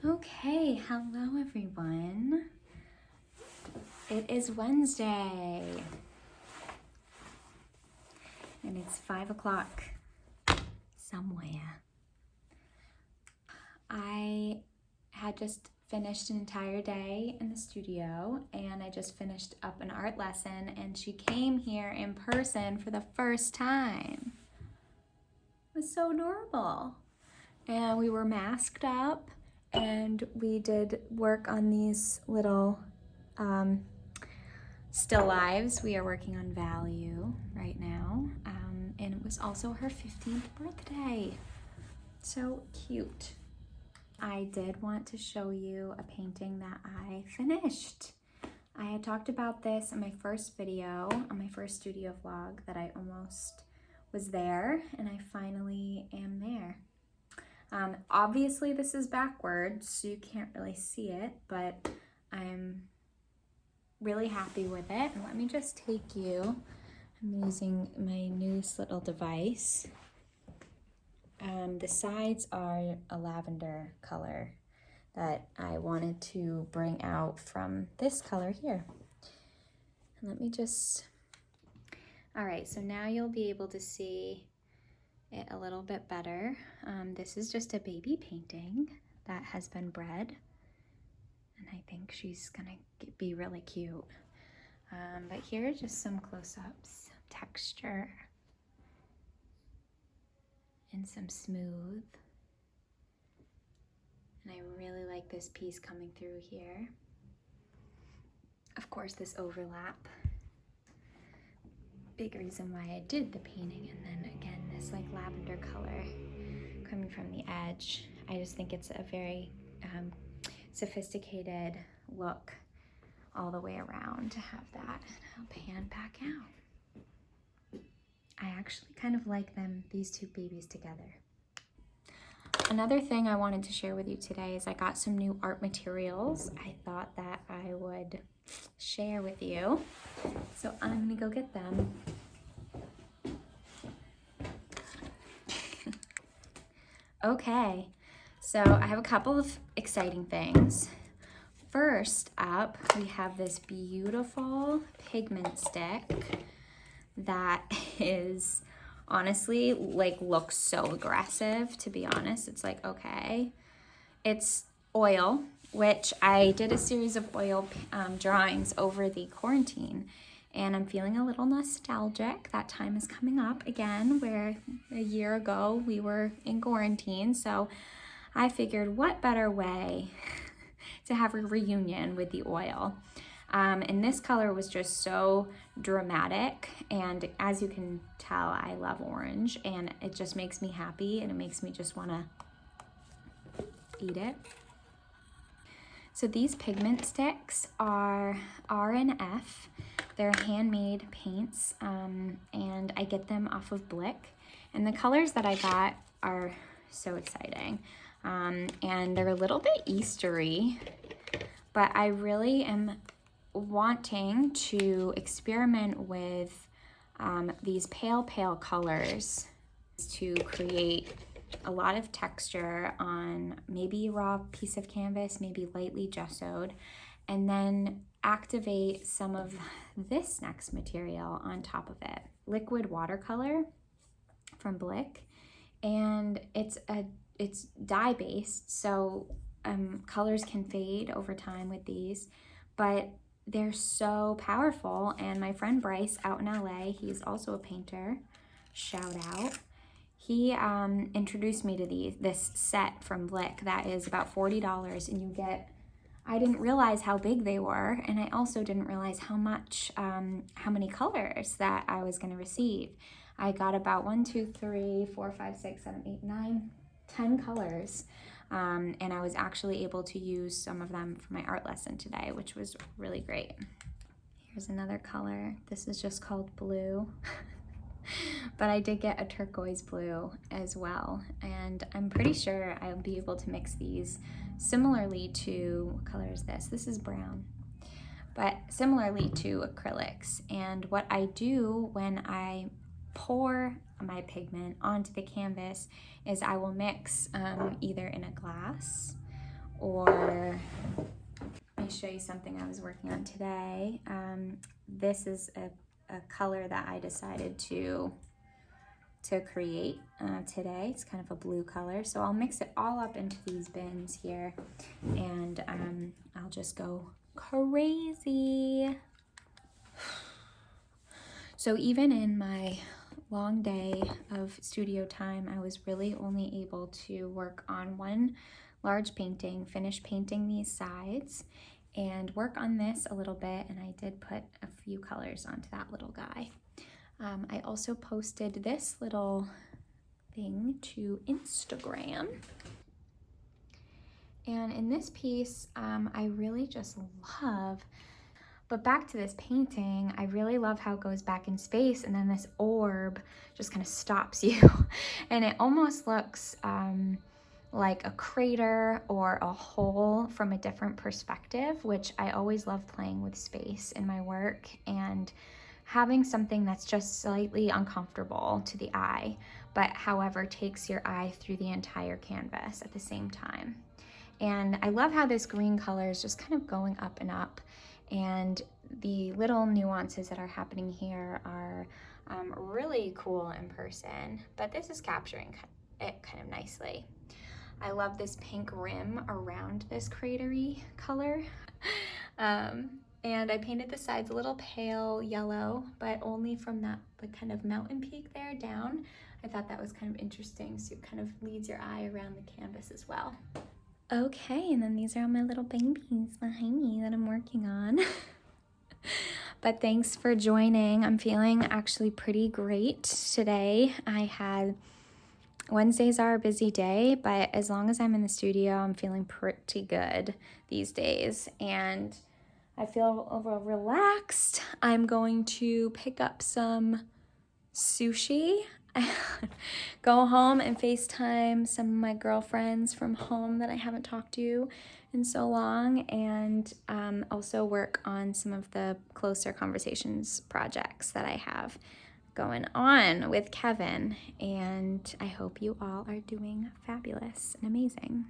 Okay, hello everyone. It is Wednesday and it's 5 o'clock somewhere. I had just finished an entire day in the studio and I just finished up an art lesson and she came here in person for the first time. It was so adorable. And we were masked up and we did work on these little still lives. We are working on value right now. And it was also her 15th birthday. So cute. I did want to show you a painting that I finished. I had talked about this in my first video, on my first studio vlog, that I almost was there and I finally am there. Obviously this is backwards, so you can't really see it, but I'm really happy with it. And let me just take you, I'm using my newest little device. The sides are a lavender color that I wanted to bring out from this color here. And let me just, all right, so now you'll be able to see it a little bit better. This is just a baby painting that has been bred. And I think she's gonna be really cute. But here are just some close-ups, texture, and some smooth. And I really like this piece coming through here. Of course, this overlap. Big reason why I did the painting. And then again, this like lavender color coming from the edge. I just think it's a very sophisticated look all the way around to have that. I'll pan back out. I actually kind of like these two babies together. Another thing I wanted to share with you today is I got some new art materials I thought that I would share with you. So I'm gonna go get them. Okay, so I have a couple of exciting things. First up, we have this beautiful pigment stick that is honestly like looks so aggressive, to be honest. It's like, okay. It's oil, which I did a series of oil drawings over the quarantine, and I'm feeling a little nostalgic. That time is coming up again, where a year ago we were in quarantine. So I figured what better way to have a reunion with the oil. And this color was just so dramatic. And as you can tell, I love orange and it just makes me happy and it makes me just wanna eat it. So these pigment sticks are R&F. They're handmade paints and I get them off of Blick. And the colors that I got are so exciting. And they're a little bit Eastery, but I really am wanting to experiment with these pale colors to create a lot of texture on maybe a raw piece of canvas, maybe lightly gessoed, and then activate some of this next material on top of it. Liquid watercolor from Blick, and it's dye based, so colors can fade over time with these, but they're so powerful. And my friend Bryce out in LA, he's also a painter, shout out. He introduced me to this set from Blick that is about $40, and you get, I didn't realize how big they were, and I also didn't realize how many colors that I was gonna receive. I got about 1, 2, 3, 4, 5, 6, 7, 8, 9, 10 colors. And I was actually able to use some of them for my art lesson today, which was really great. Here's another color. This is just called blue. But I did get a turquoise blue as well. And I'm pretty sure I'll be able to mix these similarly to, what color is this? This is brown. But similarly to acrylics. And what I do when I pour my pigment onto the canvas is I will mix either in a glass or let me show you something I was working on today. This is a color that I decided to create today. It's kind of a blue color. So I'll mix it all up into these bins here, and I'll just go crazy. So even in my long day of studio time, I was really only able to work on one large painting, finish painting these sides, and work on this a little bit, and I did put a few colors onto that little guy. I also posted this little thing to Instagram. And in this piece, I really just love, but back to this painting, I really love how it goes back in space, and then this orb just kind of stops you. And it almost looks like a crater or a hole from a different perspective, which I always love playing with space in my work, and having something that's just slightly uncomfortable to the eye, but however takes your eye through the entire canvas at the same time. And I love how this green color is just kind of going up and up, and the little nuances that are happening here are really cool in person, but this is capturing it kind of nicely. I love this pink rim around this cratery color. And I painted the sides a little pale yellow, but only from that kind of mountain peak there down. I thought that was kind of interesting, so it kind of leads your eye around the canvas as well. Okay, and then these are all my little babies behind me that I'm working on. But thanks for joining. I'm feeling actually pretty great today. Wednesdays are a busy day, but as long as I'm in the studio, I'm feeling pretty good these days. And I feel relaxed. I'm going to pick up some sushi, go home and FaceTime some of my girlfriends from home that I haven't talked to in so long, and also work on some of the closer conversations projects that I have going on with Kevin. And I hope you all are doing fabulous and amazing.